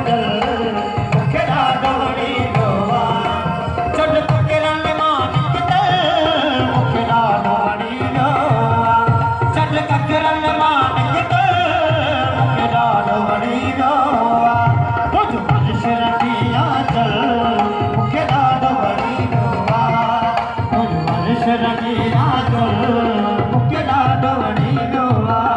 जल मुखे ॾाढो वणी वियो आहे चंड ककरन मानिक दल मुखे ॾाढो वणी वियो आहे चंड ककरन मानिक दल मुखे ॾाढो वणी वियो आहे तुझ वर्ष रखिया जल मुखे ॾाढो वणी वियो आहे तुझ वर्ष रखिया जल मुखे ॾाढो वणी वियो आहे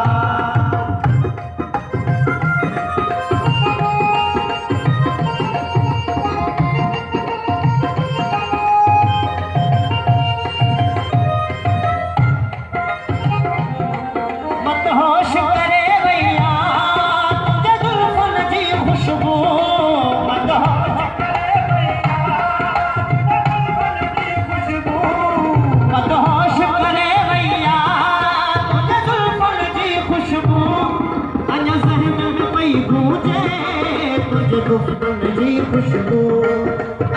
गुफ्तन जी खुशबू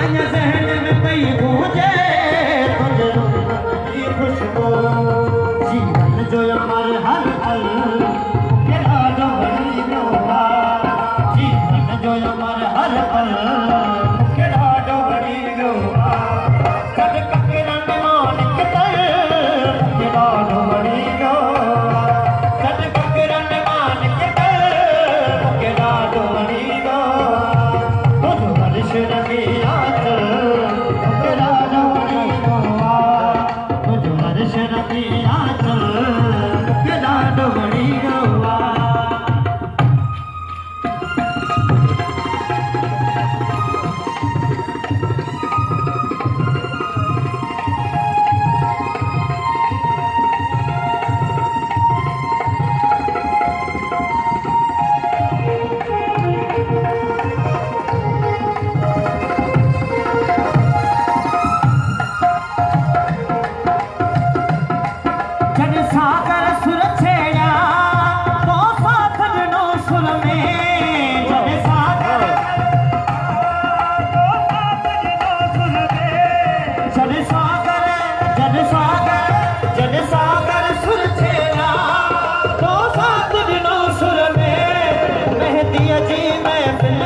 अञा ज़हन में पई गूंजे तुझे गुफ्तन जी खुशबू जीवन जो अमर हर पल मुखे ॾाढो वणी वियो आहे जीवन जो अमर हर पल मुखे ॾाढो वणी वियो आहे कॾ ककरन मानिक दल मुखे ॾाढो वणी वियो आहे कॾ ककरन मानिक दल मुखे ॾाढो वणी वियो वर्ष रखिया जल मुखे ॾाढो वणी वियो आहे तुझ वर्ष रखिया जल मुखे ॾाढो वणी वियो आहे जी महफिल